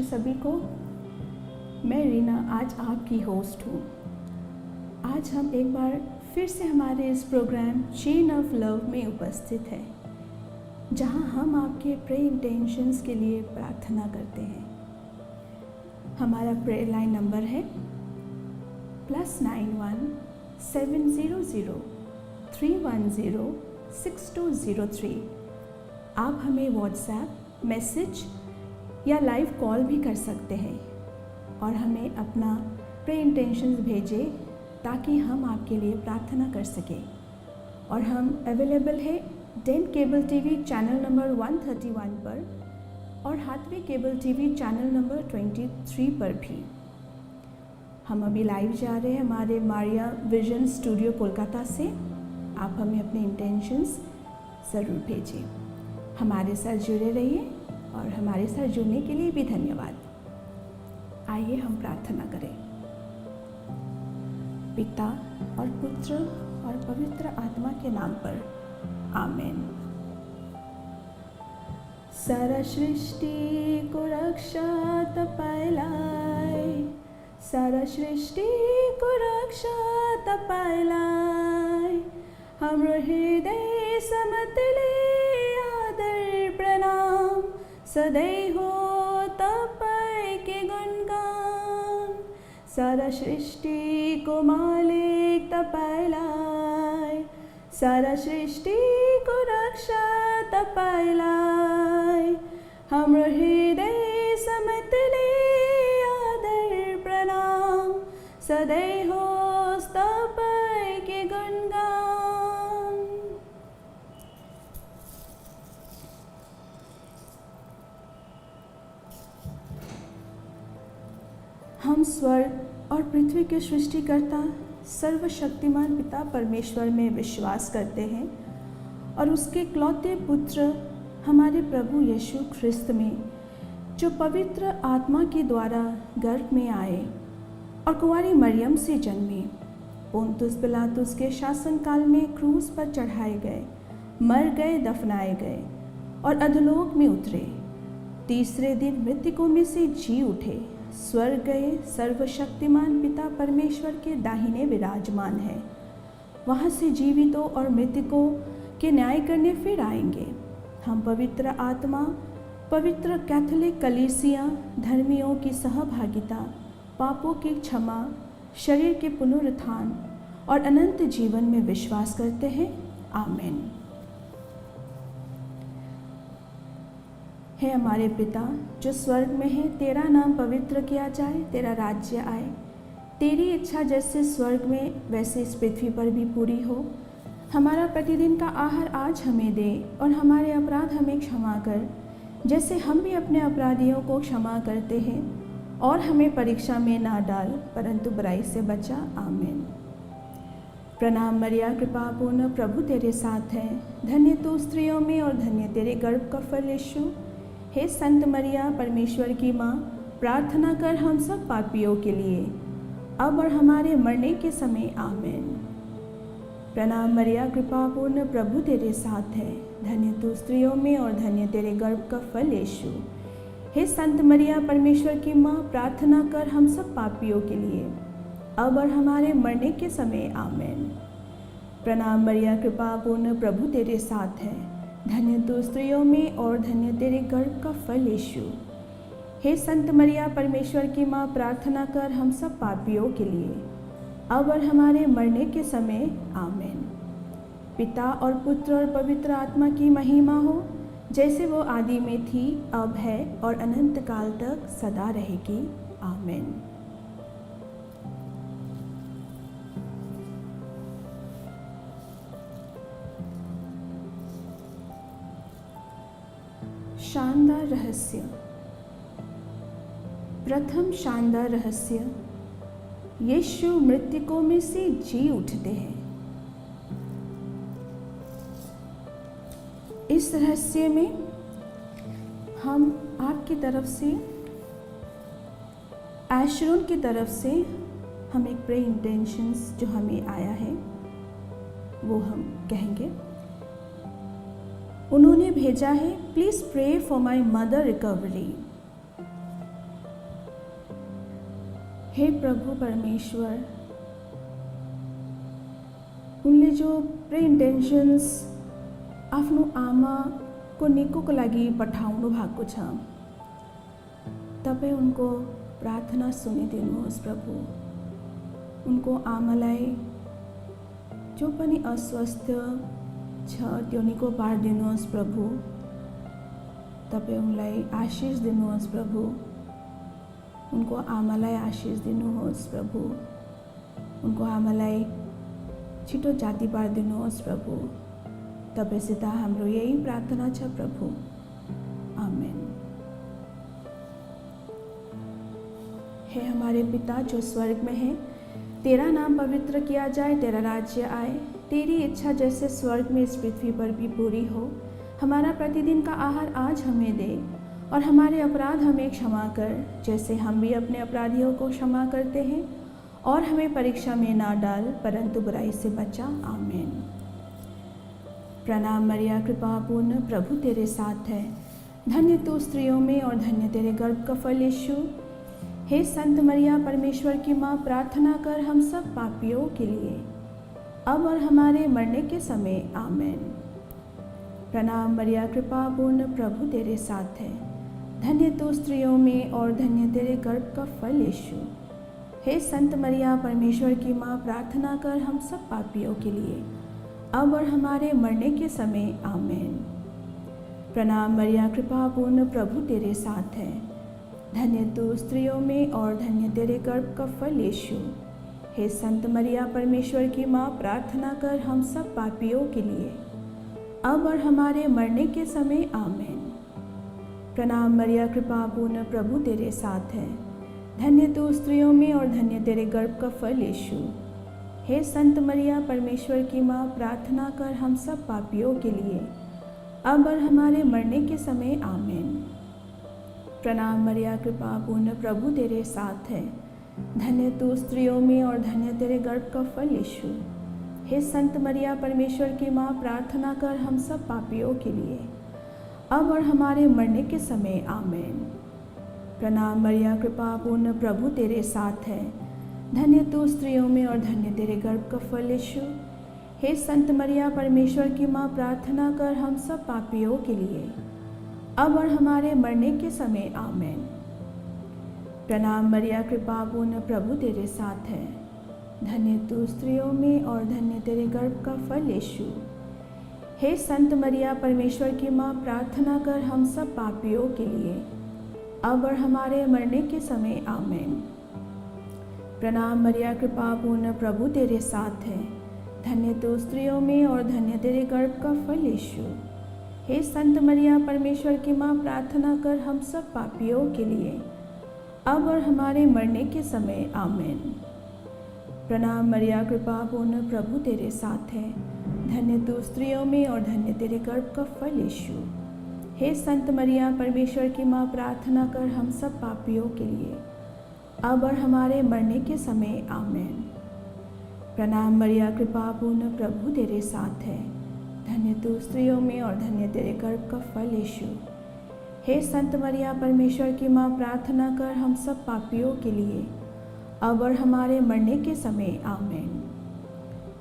है सभी को। मैं रीना आज आपकी होस्ट हूँ। आज हम एक बार फिर से हमारे इस प्रोग्राम चेन ऑफ लव में उपस्थित हैं, जहाँ हम आपके प्रे इंटेंशंस के लिए प्रार्थना करते हैं। हमारा प्रेयर लाइन नंबर है +91 700 310 6203। आप हमें व्हाट्सएप मैसेज या लाइव कॉल भी कर सकते हैं और हमें अपना प्रे इंटेंशंस भेजें ताकि हम आपके लिए प्रार्थना कर सकें। और हम अवेलेबल है Den cable TV channel number 131 पर और Hathway cable TV channel number 23 पर भी। हम अभी लाइव जा रहे हैं हमारे मारिया विजन स्टूडियो कोलकाता से। आप हमें अपने इंटेंशंस ज़रूर भेजिए। हमारे साथ जुड़े रहिए और हमारे साथ जुड़ने के लिए भी धन्यवाद। आइए हम प्रार्थना करें। पिता और पुत्र और पवित्र आत्मा के नाम पर, आमीन। सारा सृष्टि को रक्षात पायलाय, सारा सृष्टि को रक्षात पायलाय। हमरो हृदय समतले आदर प्रणाम, सदैव हो तपय के गुणगान। सारा सृष्टि को मालिक तपायलाय, सारा सृष्टि को रक्षा तपायलाय। हमरो हृदय समतले आदर प्रणाम, सदैव हो तपय के गुणगान। हम स्वर्ग और पृथ्वी के सृष्टिकर्ता सर्वशक्तिमान पिता परमेश्वर में विश्वास करते हैं और उसके इकलौते पुत्र हमारे प्रभु यीशु ख्रिस्त में, जो पवित्र आत्मा के द्वारा गर्भ में आए और कुंवारी मरियम से जन्मे, पोंतुस पिलातुस के शासनकाल में क्रूस पर चढ़ाए गए, मर गए, दफनाए गए और अधोलोक में उतरे। तीसरे दिन मृतकों में से जी उठे, स्वर्ग गए, सर्वशक्तिमान पिता परमेश्वर के दाहिने विराजमान है। वहाँ से जीवितों और मृतकों के न्याय करने फिर आएंगे। हम पवित्र आत्मा, पवित्र कैथोलिक कलीसिया, धर्मियों की सहभागिता, पापों की क्षमा, शरीर के पुनरुत्थान और अनंत जीवन में विश्वास करते हैं। आमीन। हे हमारे पिता जो स्वर्ग में है, तेरा नाम पवित्र किया जाए, तेरा राज्य आए, तेरी इच्छा जैसे स्वर्ग में वैसे इस पृथ्वी पर भी पूरी हो। हमारा प्रतिदिन का आहार आज हमें दे और हमारे अपराध हमें क्षमा कर, जैसे हम भी अपने अपराधियों को क्षमा करते हैं। और हमें परीक्षा में ना डाल, परंतु बुराई से बचा। आमीन। प्रणाम मरिया, कृपा पूर्ण, प्रभु तेरे साथ है। धन्य तू स्त्रियों में और धन्य तेरे गर्भ का फल यीशु। हे संत मरिया, परमेश्वर की माँ, प्रार्थना कर हम सब पापियों के लिए, अब और हमारे मरने के समय। आमीन। प्रणाम मरिया, कृपा पूर्ण, प्रभु तेरे साथ है। धन्य तू स्त्रियों में और धन्य तेरे गर्भ का फल यीशु। हे संत मरिया, परमेश्वर की माँ, प्रार्थना कर हम सब पापियों के लिए, अब और हमारे मरने के समय। आमीन। प्रणाम मरिया, कृपा पूर्ण, प्रभु तेरे साथ है। धन्य तू स्त्रियों में और धन्य तेरे गर्भ का फल यीशु। हे संत मरिया, परमेश्वर की माँ, प्रार्थना कर हम सब पापियों के लिए, अब और हमारे मरने के समय। आमीन। पिता और पुत्र और पवित्र आत्मा की महिमा हो, जैसे वो आदि में थी, अब है और अनंत काल तक सदा रहेगी। आमीन। शानदार रहस्य। प्रथम शानदार रहस्य, यीशु मृतकों में से जी उठते हैं। इस रहस्य में हम आपकी तरफ से, एशरोन की तरफ से, हम एक प्रे इंटेंशंस जो हमें आया है वो हम कहेंगे। उन्होंने भेजा है, please pray for my mother recovery. हे प्रभु परमेश्वर, उनले जो प्रे इन्टेन्शन्स आफ्नो आमाको निकोको लागि पठाउनु भएको छ, तपाईँ उनको प्रार्थना सुनिदिनुहोस् प्रभु। उनको आमालाई जो पनि अस्वस्थ छ त्यो निको पारिदिनुहोस् प्रभु। तपाईँ उनलाई आशिष दिनुहोस् प्रभु। उनको आमालाई आशिष दिनुहोस् प्रभु। उनको आमालाई छिटो जाती पारिदिनुहोस् प्रभु। तपाईँसित हाम्रो यही प्रार्थना छ प्रभु, आमेन। हे हमारे पिता जो स्वर्ग में है, तेरा नाम पवित्र किया जाए, तेरा राज्य आए, तेरी इच्छा जैसे स्वर्ग में इस पृथ्वी पर भी पूरी हो। हमारा प्रतिदिन का आहार आज हमें दे, और हमारे अपराध हमें क्षमा कर, जैसे हम भी अपने अपराधियों को क्षमा करते हैं, और हमें परीक्षा में ना डाल, परंतु बुराई से बचा, आमीन। प्रणाम मरिया, कृपा पूर्ण, प्रभु तेरे साथ है, धन्य तू स्त्रियों में और धन्य तेरे गर्भ का फल यीशु। हे संत मरिया, परमेश्वर की माँ, प्रार्थना कर हम सब पापियों के लिए, अब और हमारे मरने के समय, आमीन। प्रणाम मरिया, कृपा पूर्ण, प्रभु तेरे साथ है, धन्य तू स्त्रियों में और धन्य तेरे गर्भ का फल यीशु। हे संत मरिया, परमेश्वर की माँ, प्रार्थना कर हम सब पापियों के लिए, अब और हमारे मरने के समय, आमीन। प्रणाम मरिया, कृपा पूर्ण, प्रभु तेरे साथ है, धन्य तू स्त्रियों में और धन्य तेरे गर्भ का फल यीशु। हे संत मरिया, परमेश्वर की माँ, प्रार्थना कर हम सब पापियों के लिए, अब और हमारे मरने के समय, आमीन। प्रणाम मरिया, कृपा पूर्ण, प्रभु तेरे साथ है, धन्य तू स्त्रियों में और धन्य तेरे गर्भ का फल यीशु। हे संत मरिया, परमेश्वर की माँ, प्रार्थना कर हम सब पापियों के लिए, अब और हमारे मरने के समय, आमीन। प्रणाम मरिया, कृपा पूर्ण, प्रभु तेरे साथ है, धन्य तू स्त्रियों में और धन्य तेरे गर्भ का फल यीशु। हे संत मरिया, परमेश्वर की माँ, प्रार्थना कर हम सब पापियों के लिए, अब और हमारे मरने के समय, आमीन। प्रणाम मरिया, कृपा पूर्ण, प्रभु तेरे साथ है, धन्य तू स्त्रियों में और धन्य तेरे गर्भ का फल यीशु। हे संत मरिया, परमेश्वर की माँ, प्रार्थना कर हम सब पापियों के लिए, अब और हमारे मरने के समय, आमीन। प्रणाम मरिया, कृपा पूर्ण, प्रभु तेरे साथ है, धन्य तू स्त्रियों में और धन्य तेरे गर्भ का फल यीशु। हे संत मरिया, परमेश्वर की माँ, प्रार्थना कर हम सब पापियों के लिए, अब और हमारे मरने के समय, आमीन। प्रणाम मरिया, कृपा पूर्ण, प्रभु तेरे साथ है, धन्य तू स्त्रियों में और धन्य तेरे गर्भ का फल यीशु। हे संत मरिया, परमेश्वर की माँ, प्रार्थना कर हम सब पापियों के लिए, अब और हमारे मरने के समय, आमीन। प्रणाम मरिया, कृपा पूर्ण, प्रभु तेरे साथ है, धन्य तू स्त्रियों में और धन्य तेरे गर्भ का फल यीशु। हे संत मरिया, परमेश्वर की माँ, प्रार्थना कर हम सब पापियों के लिए, अब और हमारे मरने के समय, आमीन। प्रणाम मरिया, कृपा पूर्ण, प्रभु तेरे साथ है, धन्य तू स्त्रियों में और धन्य तेरे गर्भ का फल यीशु। हे संत मरिया, परमेश्वर की माँ, प्रार्थना कर हम सब पापियों के लिए, अब और हमारे मरने के समय, आमीन।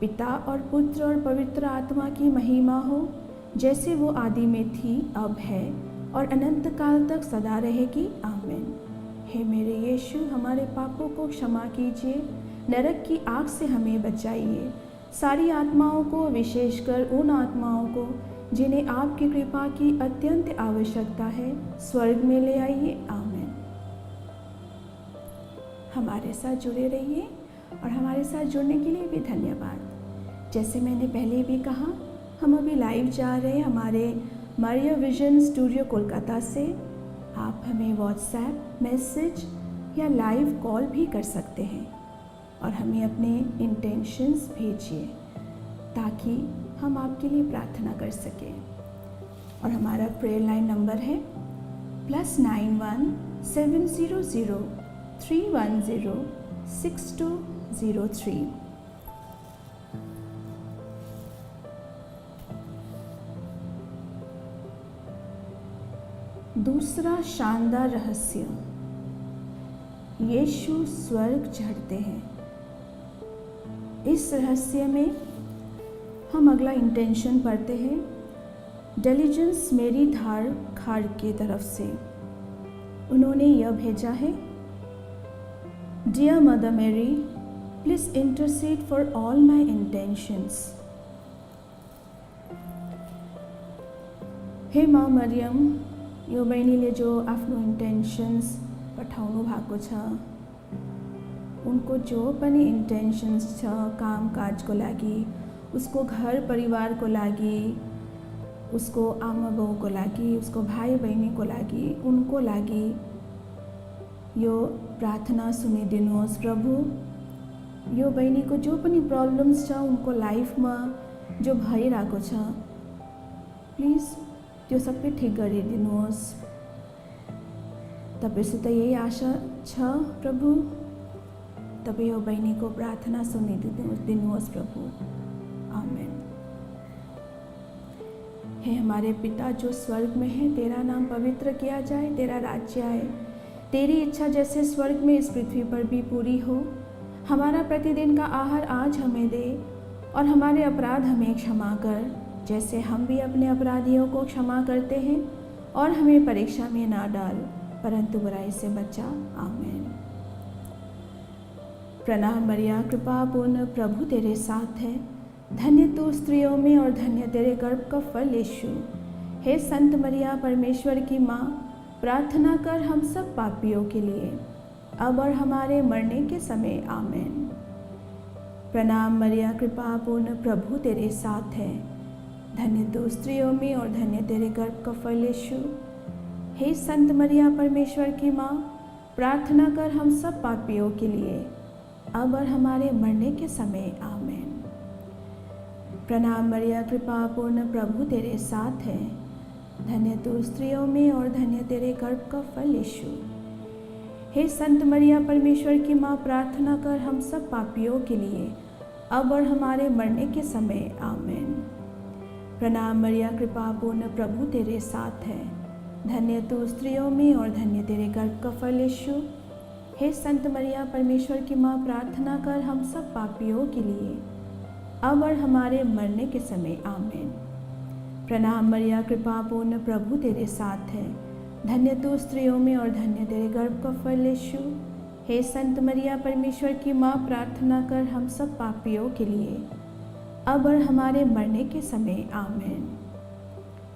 पिता और पुत्र और पवित्र आत्मा की महिमा हो, जैसे वो आदि में थी, अब है और अनंत काल तक सदा रहेगी, आमीन। हे मेरे यीशु, हमारे पापों को क्षमा कीजिए, नरक की आग से हमें बचाइए, सारी आत्माओं को, विशेषकर उन आत्माओं को जिन्हें आपकी कृपा की अत्यंत आवश्यकता है, स्वर्ग में ले आइए, आमीन। हमारे साथ जुड़े रहिए और हमारे साथ जुड़ने के लिए भी धन्यवाद। जैसे मैंने पहले भी कहा, हम अभी लाइव जा रहे हैं हमारे मारिया विजन स्टूडियो कोलकाता से। आप हमें व्हाट्सएप मैसेज या लाइव कॉल भी कर सकते हैं और हमें अपने इंटेंशंस भेजिए ताकि हम आपके लिए प्रार्थना कर सकें। और हमारा प्रेयर लाइन नंबर है +91 700 310 6203। दूसरा शानदार रहस्य, यीशु स्वर्ग चढ़ते हैं। इस रहस्य में हम अगला इंटेंशन पढ़ते हैं। डिलीजेंस मेरी धार खार की तरफ से उन्होंने यह भेजा है। Dear mother Mary, please intercede for all my intentions. हे माँ मरियम, यो बहिनीले जो आफ्नो इन्टेन्सन्स पठाउनु भएको छ, उनको जो पनि इन्टेन्सन्स छ कामकाजको लागि, उसको घर परिवारको लागि, उसको आमा बाउको लागि, उसको भाइ बहिनीको लागि, उनको लागि यो प्रार्थना सुनिदिनुहोस् प्रभु। यो बहिनीको जो पनि प्रब्लम्स छ उनको लाइफमा जो भइरहेको छ, प्लिज त्यो सबै ठिक गरिदिनुहोस्। तपाईसित यही आशा छ प्रभु, तपाईँ यो बहिनीको प्रार्थना सुनिदिनुहोस् प्रभु। आमेन। हे हमारे पिता जो स्वर्ग में है, तेरा नाम पवित्र किया जाए, तेरा राज्य आए, तेरी इच्छा जैसे स्वर्ग में इस पृथ्वी पर भी पूरी हो। हमारा प्रतिदिन का आहार आज हमें दे, और हमारे अपराध हमें क्षमा कर, जैसे हम भी अपने अपराधियों को क्षमा करते हैं, और हमें परीक्षा में ना डाल, परंतु बुराई से बचा। आमीन। प्रणाम मरिया, कृपा पूर्ण, प्रभु तेरे साथ है, धन्य तू स्त्रियों में और धन्य तेरे गर्भ का फल यीशु। हे संत मरिया, परमेश्वर की माँ, प्रार्थना कर हम सब पापियों के लिए, अब और हमारे मरने के समय। आमीन। प्रणाम मरिया, कृपा पूर्ण, प्रभु तेरे साथ है, धन्य तू स्त्रियों में और धन्य तेरे गर्भ का फल यीशु। हे संत मरिया, परमेश्वर की माँ, प्रार्थना कर हम सब पापियों के लिए, अब और हमारे मरने के समय। आमीन। प्रणाम मरिया, कृपा पूर्ण, प्रभु तेरे साथ है, धन्य तू स्त्रियों में और धन्य तेरे गर्भ का फल यीशु। हे संत मरिया, परमेश्वर की माँ, प्रार्थना कर हम सब पापियों के लिए, अब और हमारे मरने के समय। आमीन। प्रणाम मरिया, कृपा पूर्ण, प्रभु तेरे साथ है, धन्य तू स्त्रियों में और धन्य तेरे गर्भ का फल यीशु। हे संत मरिया, परमेश्वर की माँ, प्रार्थना कर हम सब पापियों के लिए, अब और हमारे मरने के समय। आमीन। प्रणाम मरिया, कृपा पूर्ण, प्रभु तेरे साथ है, धन्य तू स्त्रियों में और धन्य तेरे गर्भ का फल यीशु। हे संत मरिया, परमेश्वर की माँ, प्रार्थना कर हम सब पापियों के लिए, अब और हमारे मरने के समय। आमीन।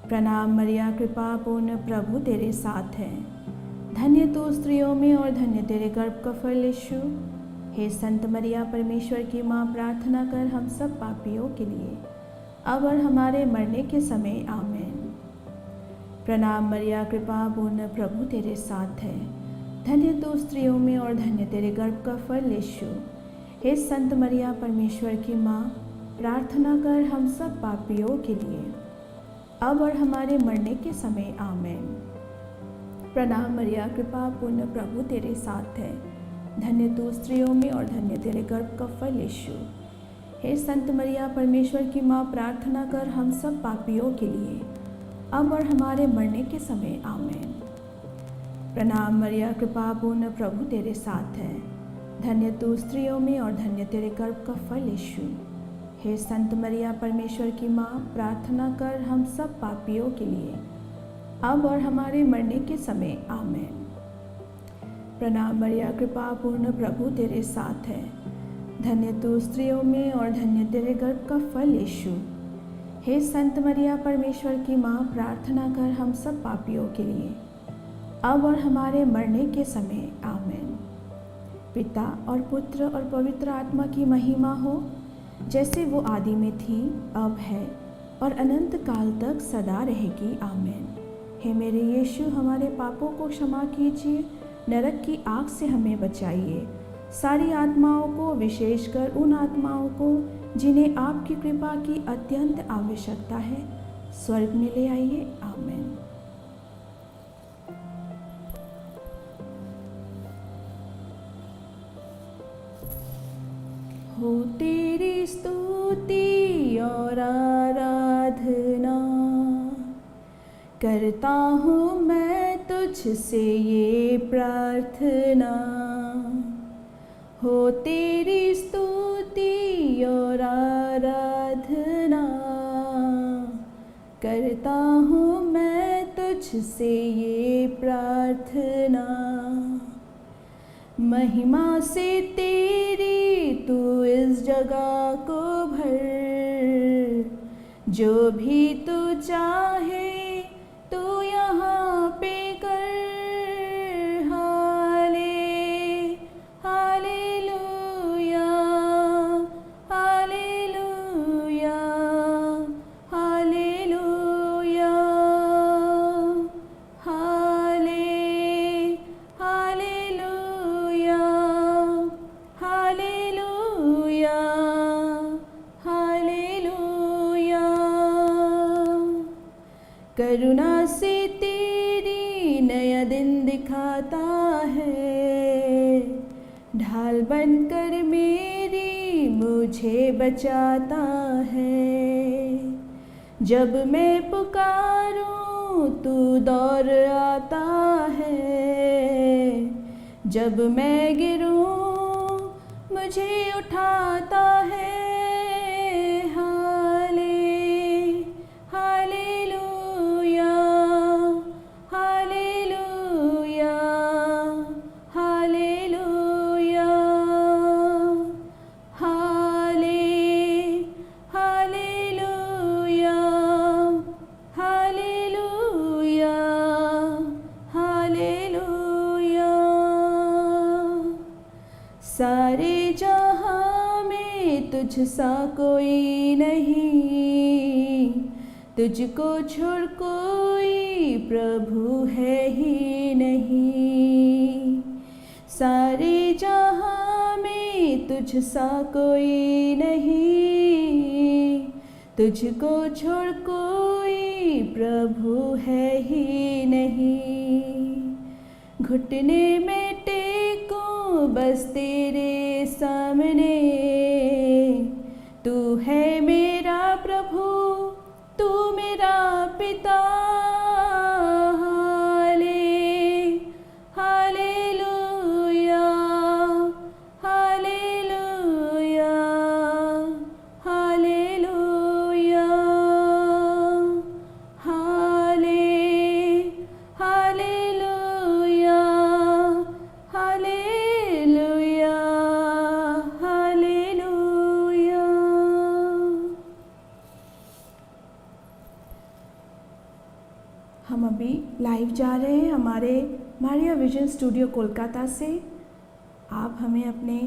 प्रणाम मरिया, कृपा पूर्ण, प्रभु तेरे साथ है, धन्य तू स्त्रियों में और धन्य तेरे गर्भ का फल यीशु। हे संत मरिया, परमेश्वर की माँ, प्रार्थना कर हम सब पापियों के लिए, अब और हमारे मरने के समय। आमीन। प्रणाम मरिया, कृपा पूर्ण, प्रभु तेरे साथ है, धन्य तू स्त्रियों में और धन्य तेरे गर्भ का फल यीशु। हे संत मरिया, परमेश्वर की माँ, प्रार्थना कर हम सब पापियों के लिए, अब और हमारे मरने के समय। आमीन। प्रणाम मरिया, कृपा पूर्ण, प्रभु तेरे साथ है, धन्य तू स्त्रियों में और धन्य तेरे गर्भ का फल यीशु। हे संत मरिया, परमेश्वर की माँ, प्रार्थना कर हम सब पापियों के लिए, अब और हमारे मरने के समय। आमीन। प्रणाम मरिया, कृपा पूर्ण, प्रभु तेरे साथ है, धन्य तू स्त्रियों में और धन्य तेरे गर्भ का फल यीशु। हे संत मरिया, परमेश्वर की माँ, प्रार्थना कर हम सब पापियों के लिए, अब और हमारे मरने के समय। आमीन। प्रणाम मरिया, कृपा पूर्ण, प्रभु तेरे साथ है, धन्य तू स्त्रियों में और धन्य तेरे गर्भ का फल यीशु। हे संत मरिया, परमेश्वर की माँ, प्रार्थना कर हम सब पापियों के लिए, अब और हमारे मरने के समय। आमीन। पिता और पुत्र और पवित्र आत्मा की महिमा हो, जैसे वो आदि में थी, अब है और अनंत काल तक सदा रहेगी। आमीन। हे मेरे यीशु, हमारे पापों को क्षमा कीजिए, नरक की आग से हमें बचाइए, सारी आत्माओं को, विशेषकर उन आत्माओं को जिन्हें आपकी कृपा की अत्यंत आवश्यकता है, स्वर्ग में ले आइए। आमीन। हो तेरी स्तुति और आराधना करता हूँ मैं तुझसे ये प्रार्थना, हो तेरी स्तुति और आराधना करता हूँ मैं तुझसे ये प्रार्थना। महिमा से तेरी तू इस जगह को भर, जो भी तू चाहे तू यहाँ पे कर। Hallelujah, hallelujah, hallelujah, hallelujah, hallelujah, hallelujah. करुणा से तेरी नया दिन दिखाता है, ढाल बनकर मेरी मुझे बचाता है। जब मैं पुकारूं तू दौड़ आता है, जब मैं गिरूं मुझे उठाता है। Hallelujah, hallelujah, hallelujah, hallelujah, hallelujah, hallelujah. सारे जहां में तुझ सा कोई नहीं, तुझको छोड़ कोई प्रभु है ही नहीं। सारे जहां में तुझ सा कोई नहीं, तुझको छोड़ कोई प्रभु है ही नहीं। घुटने में टेकूं बस तेरे सामने, तू है मेरा प्रभु, तू मेरा पिता। Hallelujah, hallelujah, hallelujah, hallelujah, hallelujah, hallelujah. हम अभी लाइव जा रहे हैं हमारे मारिया विजन स्टूडियो कोलकाता से। आप हमें अपने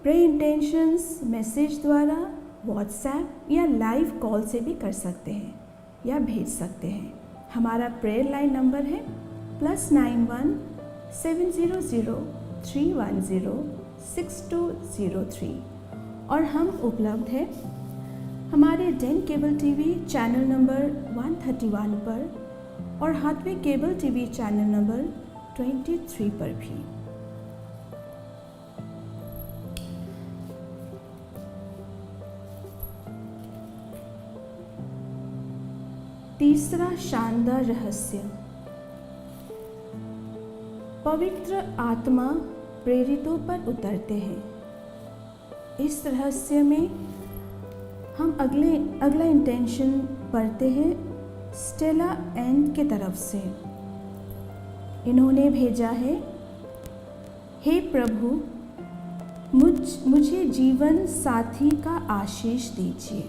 प्रे इंटेंशंस मैसेज द्वारा व्हाट्सएप या लाइव कॉल से भी कर सकते हैं या भेज सकते हैं। हमारा प्रेयर लाइन नंबर है +91 700 310 6203 और हम उपलब्ध है हमारे Den cable TV channel number 131 पर और Hathway cable TV channel number 23 पर भी। तीसरा शानदार रहस्य, पवित्र आत्मा प्रेरितों पर उतरते हैं। इस रहस्य में हम अगला इंटेंशन पढ़ते हैं स्टेला एंड के तरफ से। इन्होंने भेजा है, हे प्रभु मुझे जीवन साथी का आशीष दीजिए।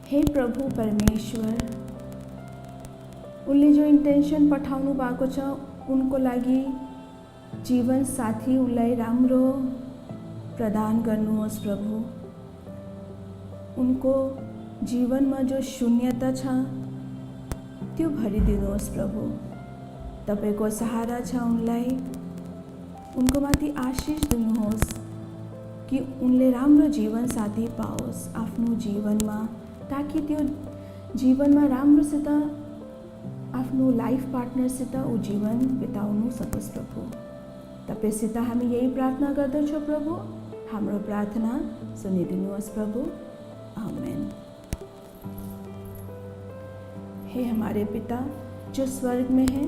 हे प्रभु परमेश्वर, उनले जो इंटेंशन पठाउनु भएको छ उनको लागि जीवन साथी उनलाई राम्रो प्रदान गर्नुहोस् प्रभु। उनको जीवनमा जो शून्यता छ त्यो भरिदिनुहोस् प्रभु। तपाईको सहारा छ उनलाई, उनको माथि आशीष दिनुहोस् कि उनले राम्रो जीवन साथी पाओस् आफ्नो जीवनमा, ताकि त्यो जीवनमा राम्रोसित आफ्नो लाइफ पार्टनरसित ऊ जीवन बिताउनु सकोस् प्रभु। तपाईसित हामी यही प्रार्थना गर्दछौँ प्रभु, हाम्रो प्रार्थना सुनिदिनुहोस् प्रभु, आमेन। हे हमारे पिता जो स्वर्ग में है,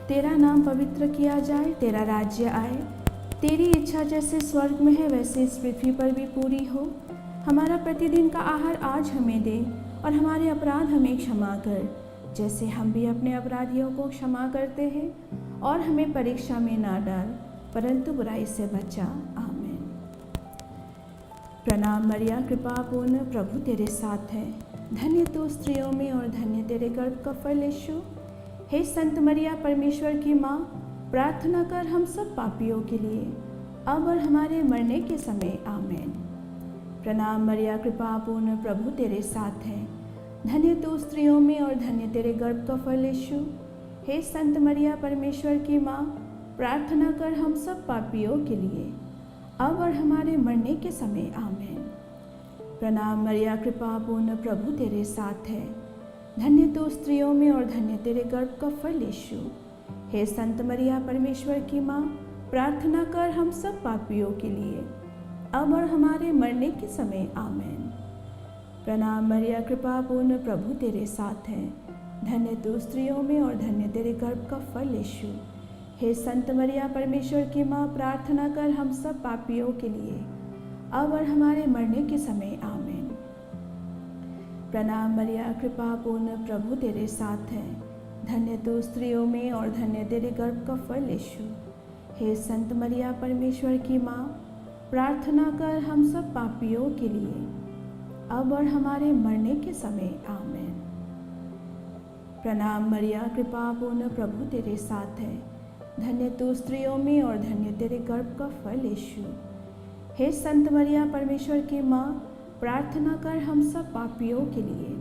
तेरा नाम पवित्र किया जाए, तेरा राज्य आए, तेरी इच्छा जैसे स्वर्ग में है वैसे इस पृथ्वी पर भी पूरी हो। हमारा प्रतिदिन का आहार आज हमें दे और हमारे अपराध हमें क्षमा कर, जैसे हम भी अपने अपराधियों को क्षमा करते हैं, और हमें परीक्षा में ना डाल परंतु बुराई से बचा। आमीन। प्रणाम मरिया, कृपा पूर्ण, प्रभु तेरे साथ है, धन्य तू स्त्रियों में और धन्य तेरे गर्भ का फल यीशु। हे संत मरिया, परमेश्वर की माँ, प्रार्थना कर हम सब पापियों के लिए, अब और हमारे मरने के समय। आमीन। प्रणाम मरिया, कृपा पूर्ण, प्रभु तेरे साथ है, धन्य तू स्त्रियों में और धन्य तेरे गर्भ का फल यीशु। हे संत मरिया, परमेश्वर की माँ, प्रार्थना कर हम सब पापियों के लिए, अब और हमारे मरने के समय। आमीन। प्रणाम मरिया, कृपा पूर्ण, प्रभु तेरे साथ है, धन्य तू स्त्रियों में और धन्य तेरे गर्भ का फल यीशु। हे संत मरिया, परमेश्वर की माँ, प्रार्थना कर हम सब पापियों के लिए, अब और हमारे मरने के समय। आमीन। प्रणाम मरिया, कृपा पूर्ण, प्रभु तेरे साथ है, धन्य तू स्त्रियों में और धन्य तेरे गर्भ का फल यीशु। हे संत मरिया, परमेश्वर की माँ, प्रार्थना कर हम सब पापियों के लिए, अब और हमारे मरने के समय। आमीन। प्रणाम मरिया, कृपा पूर्ण, प्रभु तेरे साथ है, धन्य तू स्त्रियों में और धन्य तेरे गर्भ का फल यीशु। हे संत मरिया, परमेश्वर की माँ, प्रार्थना कर हम सब पापियों के लिए, अब और हमारे मरने के समय। आमीन। प्रणाम मरिया, कृपा पूर्ण, प्रभु तेरे साथ है, धन्य तू स्त्रियों में और धन्य तेरे गर्भ का फल यीशु। हे संत मरिया, परमेश्वर की माँ, प्रार्थना कर हम सब पापियों के लिए,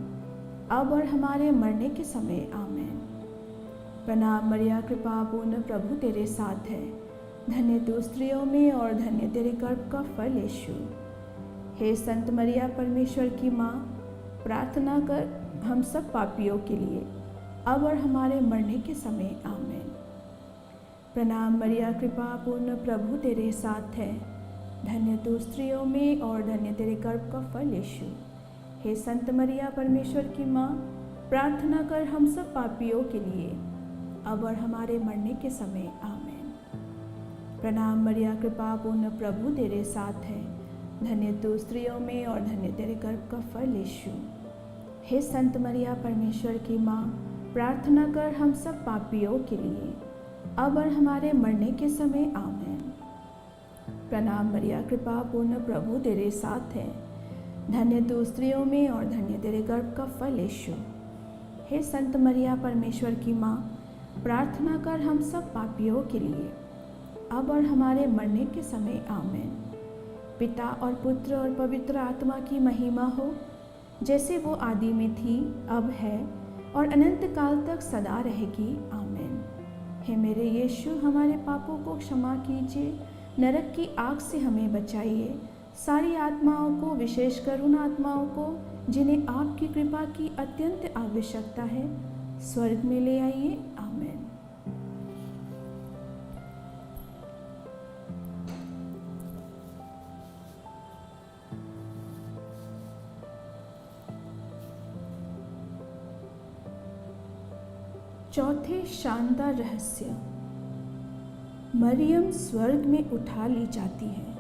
अब और हमारे मरने के समय। आमीन। प्रणाम मरिया, कृपा पूर्ण, प्रभु तेरे साथ है, धन्य तू स्त्रियों में और धन्य तेरे गर्भ का फल यीशु। हे संत मरिया, परमेश्वर की माँ, प्रार्थना कर हम सब पापियों के लिए, अब और हमारे मरने के समय। आमीन। प्रणाम मरिया, कृपा पूर्ण, प्रभु तेरे साथ है, धन्य तू स्त्रियों में और धन्य तेरे गर्भ का फल यीशु। हे संत मरिया, परमेश्वर की माँ, प्रार्थना कर हम सब पापियों के लिए, अब और हमारे मरने के समय। आमीन। प्रणाम मरिया, कृपा पूर्ण, प्रभु तेरे साथ है, धन्य तू स्त्रियों में और धन्य तेरे गर्भ का फल यीशु। हे संत मरिया, परमेश्वर की माँ, प्रार्थना कर हम सब पापियों के लिए, अब और हमारे मरने के समय। आमीन। प्रणाम मरिया, कृपा पूर्ण, प्रभु तेरे साथ है, धन्य तू स्त्रियों में और धन्य तेरे गर्भ का फल यीशु। हे संत मरिया, परमेश्वर की माँ, प्रार्थना कर हम सब पापियों के लिए, अब और हमारे मरने के समय। आमीन। पिता और पुत्र और पवित्र आत्मा की महिमा हो, जैसे वो आदि में थी, अब है और अनंत काल तक सदा रहेगी। आमीन। हे मेरे यीशु, हमारे पापों को क्षमा कीजिए, नरक की आग से हमें बचाइए, सारी आत्माओं को, विशेषकर उन आत्माओं को जिन्हें आपकी कृपा की अत्यंत आवश्यकता है, स्वर्ग में ले आइए। आमीन। चौथे शानदार रहस्य, मरियम स्वर्ग में उठा ली जाती है।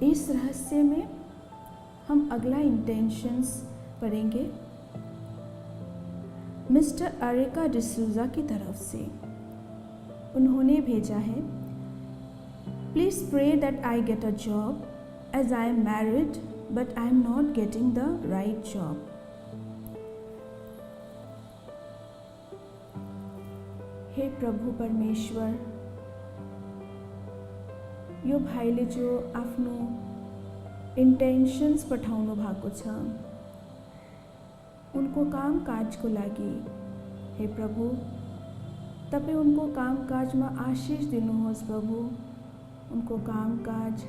इस रहस्य में हम अगला इंटेंशंस पढ़ेंगे मिस्टर अरेका डिसूजा की तरफ से। उन्होंने भेजा है, please pray that I get a job as I am married but I am not getting the right job. हे प्रभु परमेश्वर, यो भाइले जो आफ्नो इन्टेन्सन्स पठाउनु भएको छ, उनको काम काजको लागि, हे प्रभु तपाईँ उनको काम काजमा आशिष दिनुहोस्। प्रभु उनको काम काज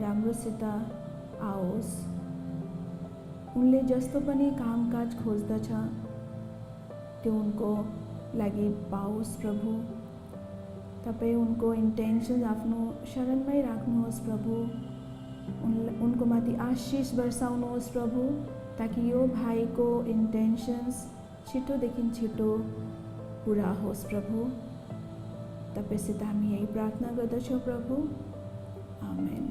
राम्रोसित आओस्। उनले जस्तो पनि काम काज खोज्दछ त्यो उनको लागि पाओस्। प्रभु तपाईँ उनको इन्टेन्सन आफ्नो शरणमै राख्नुहोस्। प्रभु उनको माथि आशिष बर्साउनुहोस् प्रभु, ताकि यो भाइको इन्टेन्सन्स छिटोदेखि छिटो पुरा होस् प्रभु। तपाईसित हामी यही प्रार्थना गर्दछौँ प्रभु, आमेन।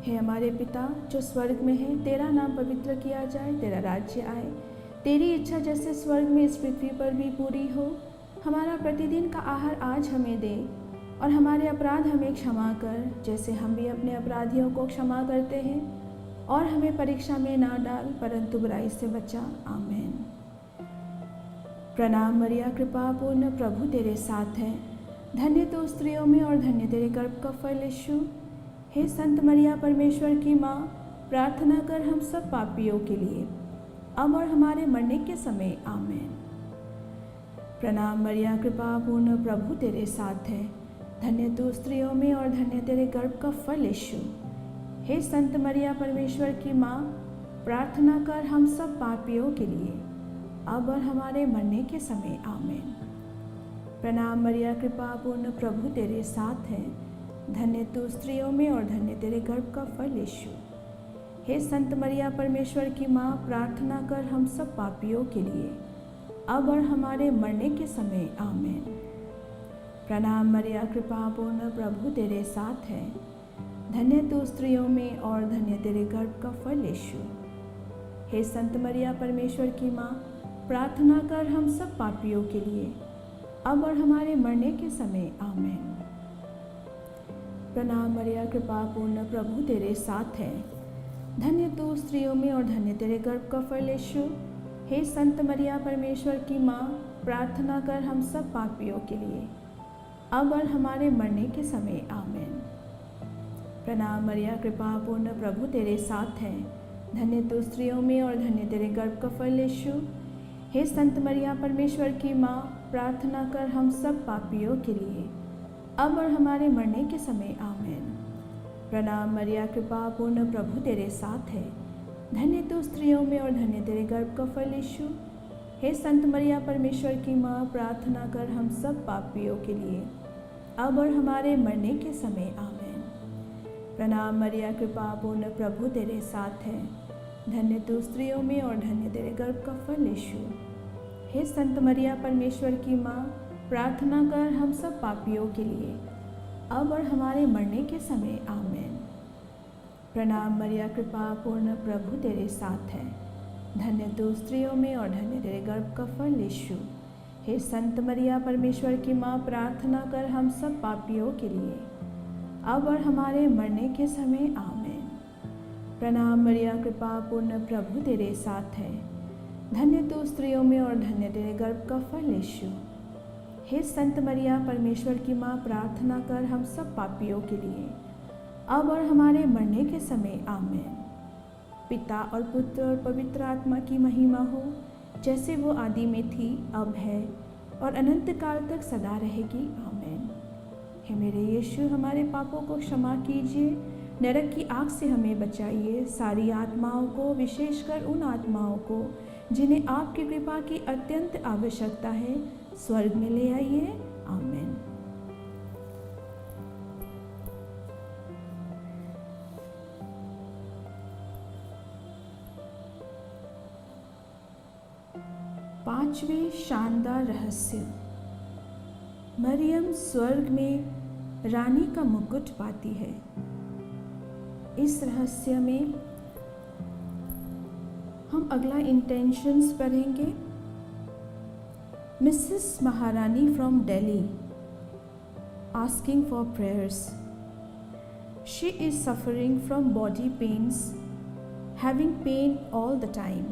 हे हमारे पिता जो स्वर्ग में है, तेरा नाम पवित्र किया जाए, तेरा राज्य आए, तेरी इच्छा जैसे स्वर्ग में इस पृथ्वी पर भी पूरी हो। हमारा प्रतिदिन का आहार आज हमें दे, और हमारे अपराध हमें क्षमा कर, जैसे हम भी अपने अपराधियों को क्षमा करते हैं, और हमें परीक्षा में ना डाल, परंतु बुराई से बचा, आमेन। प्रणाम मरिया, कृपा पूर्ण, प्रभु तेरे साथ है, धन्य तो स्त्रियों में और धन्य तेरे गर्भ का फल यीशु। हे संत मरिया, परमेश्वर की माँ, प्रार्थना कर हम सब पापियों के लिए, अब और हमारे मरने के समय, आमेन। प्रणाम मरिया, कृपा पूर्ण, प्रभु तेरे साथ है, धन्य तू स्त्रियों में और धन्य तेरे गर्भ का फल यीशु। हे संत मरिया, परमेश्वर की माँ, प्रार्थना कर हम सब पापियों के लिए, अब और हमारे मरने के समय, आमेन। प्रणाम मरिया, कृपा पूर्ण, प्रभु तेरे साथ है, धन्य तू स्त्रियों में और धन्य तेरे गर्भ का फल यीशु। हे संत मरिया, परमेश्वर की माँ, प्रार्थना कर हम सब पापियों के लिए, अब और हमारे मरने के समय, आमेन। प्रणाम मरिया, कृपा पूर्ण, प्रभु तेरे साथ है, धन्य तू स्त्रियों में और धन्य तेरे गर्भ का फल यीशु। हे संत मरिया, परमेश्वर की माँ, प्रार्थना कर हम सब पापियों के लिए, अब और हमारे मरने के समय, आमेन। प्रणाम मरिया, कृपा पूर्ण, प्रभु तेरे साथ है, धन्य तू स्त्रियों में और धन्य तेरे गर्भ का फल यीशु। हे संत मरिया, परमेश्वर की माँ, प्रार्थना कर हम सब पापियों के लिए, अब और हमारे मरने के समय, आमेन। प्रणाम मरिया, कृपा पूर्ण, प्रभु तेरे साथ है, धन्य तू स्त्रियों में और धन्य तेरे गर्भ का फल यीशु। हे संत मरिया, परमेश्वर की माँ, प्रार्थना कर हम सब पापियों के लिए, अब और हमारे मरने के समय, आमेन। प्रणाम मरिया, कृपा पूर्ण, प्रभु तेरे साथ है, धन्य तू स्त्रियों में और धन्य तेरे गर्भ का फल यीशु। हे संत मरिया, परमेश्वर की माँ, प्रार्थना कर हम सब पापियों के लिए, अब और हमारे मरने के समय, आमेन। प्रणाम मरिया, कृपा पूर्ण, प्रभु तेरे साथ है, धन्य तू स्त्रियों में और धन्य तेरे गर्भ का फल यीशु। हे संत मरिया, परमेश्वर की माँ, प्रार्थना कर हम सब पापियों के लिए, अब और हमारे मरने के समय, आमेन। प्रणाम मरिया, कृपा पूर्ण, प्रभु तेरे साथ है, धन्य तू स्त्रियों में और धन्य तेरे गर्भ का फल यीशु। हे संत मरिया, परमेश्वर की माँ, प्रार्थना कर हम सब पापियों के लिए, अब और हमारे मरने के समय, आमेन। प्रणाम मरिया, कृपा पूर्ण, प्रभु तेरे साथ है, धन्य तू स्त्रियों में और धन्य तेरे गर्भ का फल यीशु। हे संत मरिया, परमेश्वर की माँ, प्रार्थना कर हम सब पापियों के लिए, अब और हमारे मरने के समय, आमेन। पिता और पुत्र और पवित्र आत्मा की महिमा हो, जैसे वो आदि में थी, अब है और अनंत काल तक सदा रहेगी, आमेन। हे मेरे यीशु, हमारे पापों को क्षमा कीजिए, नरक की आग से हमें बचाइए, सारी आत्माओं को, विशेषकर उन आत्माओं को जिन्हें आपकी कृपा की अत्यंत आवश्यकता है, स्वर्ग में ले आइए, आमेन। पांचवें शानदार रहस्य, मरियम स्वर्ग में रानी का मुकुट पाती है। इस रहस्य में हम अगला इंटेंशंस पढ़ेंगे। Mrs Maharani from Delhi asking for prayers. She is suffering from body pains, having pain all the time.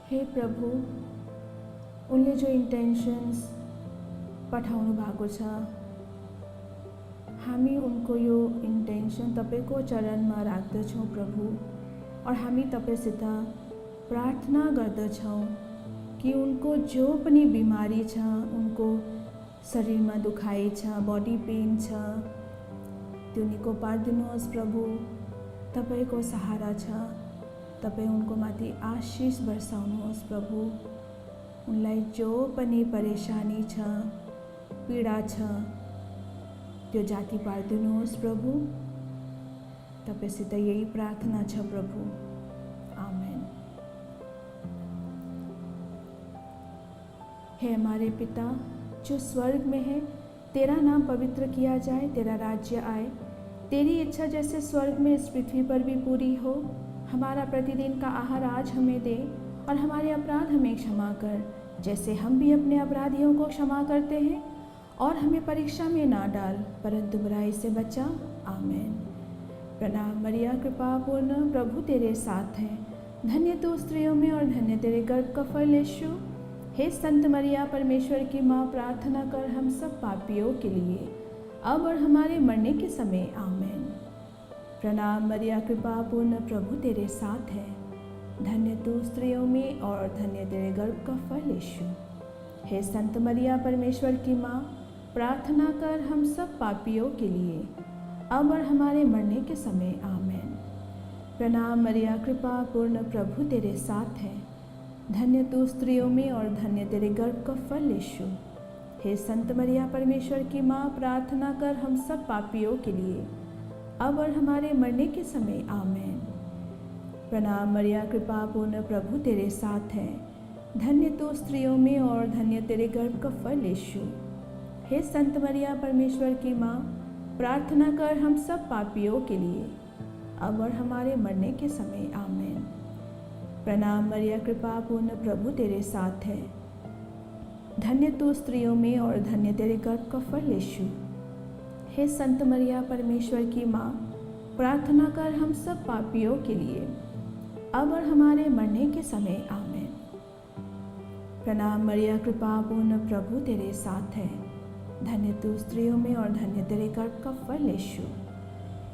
हे प्रभु, उनले जो इन्टेन्सन्स पठाउनु भएको छ, हामी उनको यो इन्टेन्सन तपाईको चरणमा राख्दछौँ प्रभु, और हामी तपाईसित प्रार्थना गर्दछौँ कि उनको जो पनि बिमारी छ, उनको शरीरमा दुखाइ छ, बॉडी पेन छ, त्यो निको पारिदिनुहोस् प्रभु। तपाईको सहारा छ, तपाईँ उनको माथि आशिष बर्साउनुहोस् प्रभु। उनलाई जो पनि परेशानी छ, पीडा छ, त्यो जाति पारिदिनुहोस् प्रभु। तपाईसित यही प्रार्थना छ प्रभु। हे हमारे पिता जो स्वर्ग में है, तेरा नाम पवित्र किया जाए, तेरा राज्य आए, तेरी इच्छा जैसे स्वर्ग में इस पृथ्वी पर भी पूरी हो। हमारा प्रतिदिन का आहार आज हमें दे और हमारे अपराध हमें क्षमा कर, जैसे हम भी अपने अपराधियों को क्षमा करते हैं, और हमें परीक्षा में ना डाल परंतु बुराई से बचा। आमीन। प्रणाम मरिया, कृपा पूर्ण, प्रभु तेरे साथ है, धन्य तू स्त्रियों में और धन्य तेरे गर्भ का फल यीशु। हे संत मरिया, परमेश्वर की माँ, प्रार्थना कर हम सब पापियों के लिए, अब और हमारे मरने के समय। आमीन। प्रणाम मरिया, कृपा पूर्ण, प्रभु तेरे साथ है, धन्य तू स्त्रियों में और धन्य तेरे गर्भ का फल यीशु। हे संत मरिया, परमेश्वर की माँ, प्रार्थना कर हम सब पापियों के लिए, अब और हमारे मरने के समय। आमीन। प्रणाम मरिया, कृपा पूर्ण, प्रभु तेरे साथ है, धन्य तू स्त्रियों में और धन्य तेरे गर्भ का फल यीशु। हे संत मरिया, परमेश्वर की माँ, प्रार्थना कर हम सब पापियों के लिए, अब और हमारे मरने के समय। आमीन। प्रणाम मरिया, कृपा पूर्ण, प्रभु तेरे साथ है, धन्य तू स्त्रियों में और धन्य तेरे गर्भ का फल यीशु। हे संत मरिया, परमेश्वर की माँ, प्रार्थना कर हम सब पापियों के लिए, अब और हमारे मरने के समय। आमीन। प्रणाम मरिया, कृपा पूर्ण, प्रभु तेरे साथ है, धन्य तू स्त्रियों में और धन्य तेरे गर्भ का फल यीशु। हे संत मरिया, परमेश्वर की माँ, प्रार्थना कर हम सब पापियों के लिए, अब और हमारे मरने के समय। आमीन। प्रणाम मरिया, कृपा पूर्ण, प्रभु तेरे साथ है, धन्य तू स्त्रियों में और धन्य तेरे गर्भ का फल यीशु।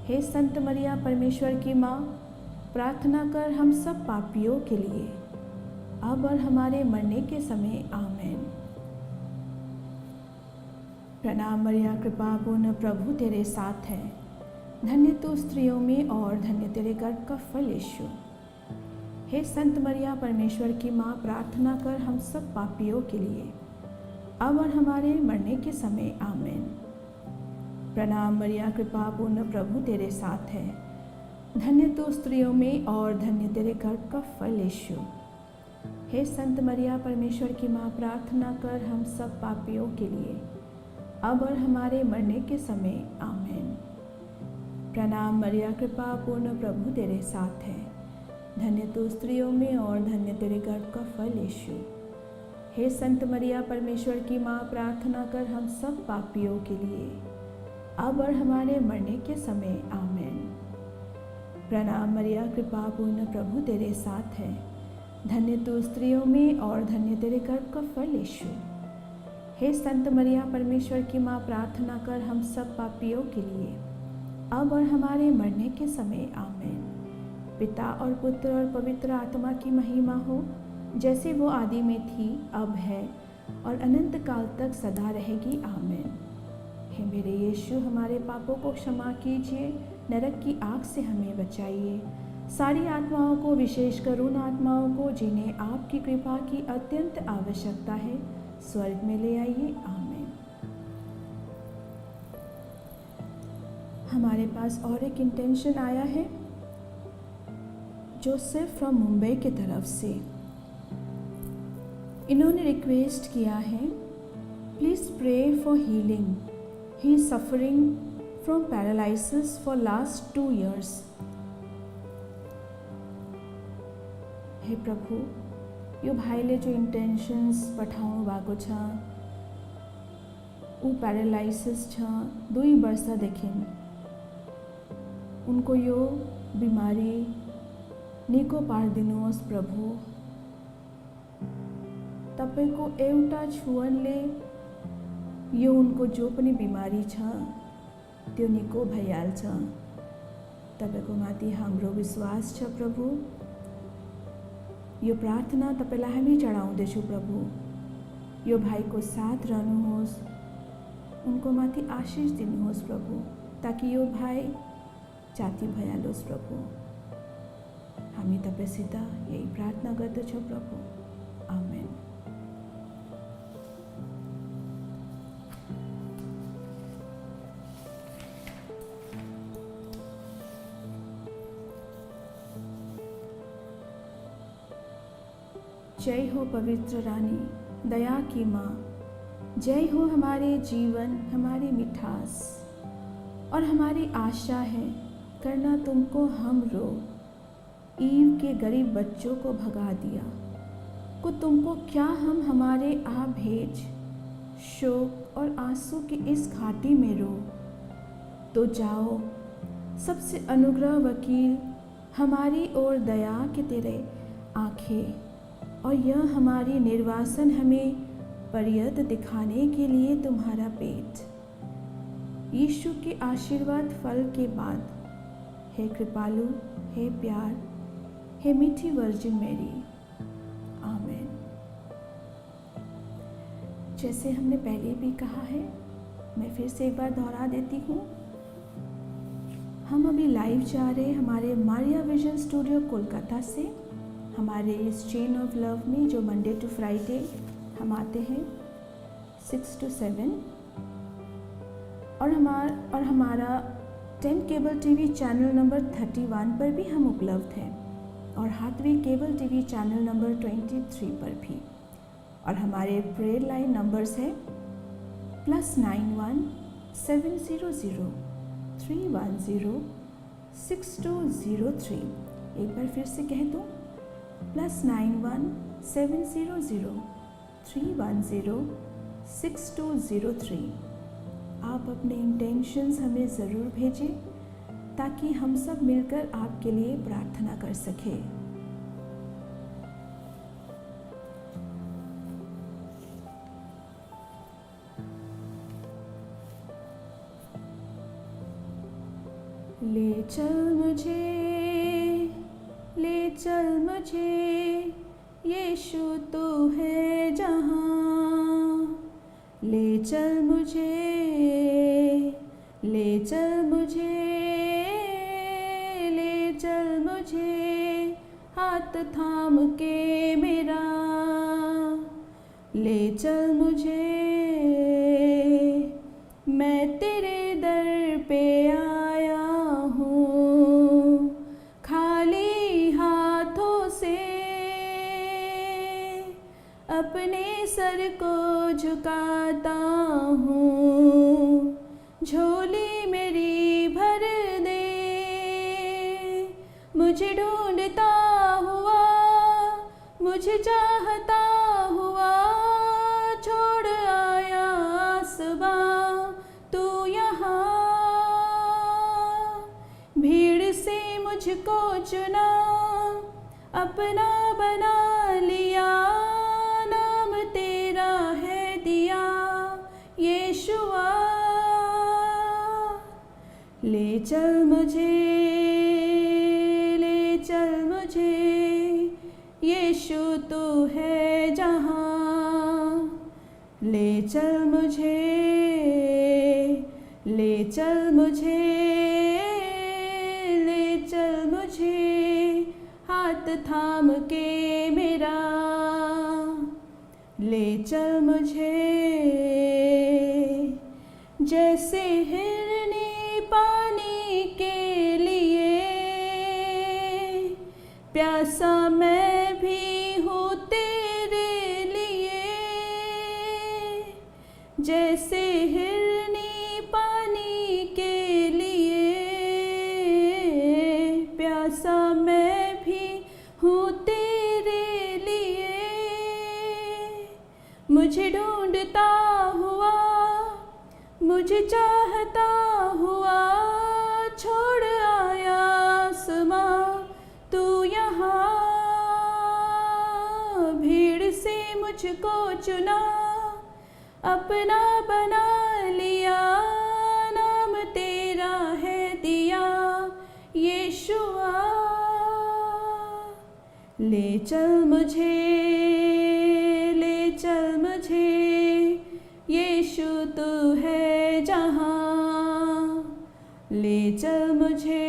हे संत मरिया, परमेश्वर की माँ, प्रार्थना कर हम सब पापियों के लिए, अब और हमारे मरने के समय। आमीन। प्रणाम मरिया, कृपा पूर्ण, प्रभु तेरे साथ है, धन्य तू स्त्रियों में और धन्य तेरे गर्भ का फल यीशु। हे संत मरिया, परमेश्वर की माँ, प्रार्थना कर हम सब पापियों के लिए, अब और हमारे मरने के समय। आमीन। प्रणाम मरिया, कृपा पूर्ण, प्रभु तेरे साथ है, धन्य तू स्त्रियों में और धन्य तेरे गर्भ का फल यीशु। हे संत मरिया, परमेश्वर की माँ, प्रार्थना कर हम सब पापियों के लिए, अब और हमारे मरने के समय। आमीन। प्रणाम मरिया, कृपा पूर्ण, प्रभु तेरे साथ है, धन्य तू स्त्रियों में और धन्य तेरे गर्भ का फल यीशु। हे संत मरिया, परमेश्वर की माँ, प्रार्थना कर हम सब पापियों के लिए, अब और हमारे मरने के समय। आमीन। प्रणाम मरिया, कृपा पूर्ण, प्रभु तेरे साथ है, धन्य तू स्त्रियों में और धन्य तेरे गर्भ का फल यीशु। हे संत मरिया, परमेश्वर की माँ, प्रार्थना कर हम सब पापियों के लिए, अब और हमारे मरने के समय। आमीन। पिता और पुत्र और पवित्र आत्मा की महिमा हो, जैसे वो आदि में थी, अब है और अनंत काल तक सदा रहेगी। आमीन। हे मेरे यीशु, हमारे पापों को क्षमा कीजिए, नरक की आग से हमें बचाइए, सारी आत्माओं को, विशेषकर उन आत्माओं को जिन्हें आपकी कृपा की अत्यंत आवश्यकता है, स्वर्ग में ले आइए। आमीन। हमारे पास और एक इंटेंशन आया है, जोसेफ फ्रॉम मुंबई की तरफ से। इन्होंने रिक्वेस्ट किया है, please pray for healing, he is suffering from paralysis for last 2 years। हे प्रभु, यो भाइले जो इन्टेन्सन्स पठाउनु भएको छ, ऊ प्यारालाइसिस छ 2 वर्षदेखि। उनको यो बिमारी निको पारिदिनुहोस् प्रभु। तपाईको एउटा छुवनले यो उनको जो पनि बिमारी छ त्यो निको भइहाल्छ। तपाईको माथि हाम्रो विश्वास छ प्रभु। यो प्रार्थना तपाईलाई हामी चढाउँदैछौँ प्रभु। यो भाइको साथ रहनुहोस्, उनको माथि आशीष दिनुहोस् प्रभु, ताकि यो भाइ जाति भइहालोस् प्रभु। हामी तपाईसित यही प्रार्थना गर्दछौँ प्रभु। आमेन। जय हो पवित्र रानी, दया की माँ, जय हो हमारे जीवन, हमारी मिठास और हमारी आशा है करना तुमको हम रो। ईव के गरीब बच्चों को भगा दिया, को तुमको क्या हम हमारे आ भेज। शोक और आंसू की इस घाटी में रो। तो जाओ सबसे अनुग्रह वकील, हमारी ओर दया के तेरे आँखें, और यह हमारी निर्वासन हमें पर्यत दिखाने के लिए तुम्हारा पेट। यीशु के आशीर्वाद फल के बाद, हे कृपालु, हे प्यार, हे मीठी वर्जिन मैरी, आमेन। जैसे हमने पहले भी कहा है, मैं फिर से एक बार दोहरा देती हूँ। हम अभी लाइव जा रहे हैं हमारे मारिया विजन स्टूडियो कोलकाता से, हमारे इस चेन ऑफ लव में जो मंडे टू फ्राइडे हम आते हैं 6 to 7, और हमारा 10 केबल टीवी चैनल नंबर 31 पर भी हम उपलब्ध हैं, और हाथवी केबल टीवी चैनल नंबर 23 पर भी। और हमारे प्रेयर लाइन नंबर्स है +91 700 310 6203। एक बार फिर से कह दूँ, +91 700 310 6203। आप अपने इंटेंशंस हमें ज़रूर भेजें ताकि हम सब मिलकर आपके लिए प्रार्थना कर सकें। ले चल मुझे यीशु तू है जहाँ। ले चल मुझे हाथ थाम के मेरा। ले चल मुझे, मैं तेरे दर पे आया हूँ, खाली हाथों से अपने सर को झुकाता हूँ। झोली मेरी भर दे, मुझे ढूंढता हुआ, मुझे चाहता हुआ छोड़ आया आसमां तू यहाँ। भीड़ से मुझको चुना, अपना बना लिया, नाम तेरा है दिया यीशुआ। ले चल मुझे यीशु तू है जहाँ। ले चल मुझे हाथ थाम के मेरा। ले चल मुझे, जैसे हिरनी पानी के लिए प्यासा मैं भी हूँ तेरे लिए। जैसे हिरनी पानी के लिए प्यासा मैं भी हूँ तेरे लिए। मुझे ढूंढता हुआ, मुझे चाहता हुआ छोड़ आया आसमां तू यहाँ। भीड़ से मुझको चुना, अपना बना लिया, नाम तेरा है दिया यीशुआ। ले चल मुझे यीशु तू है जहाँ। ले चल मुझे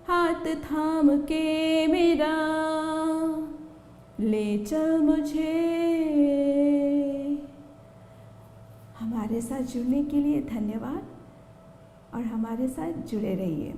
हाथ थाम के मेरा। ले चल मुझे। हमारे साथ जुड़ने के लिए धन्यवाद, और हमारे साथ जुड़े रहिए।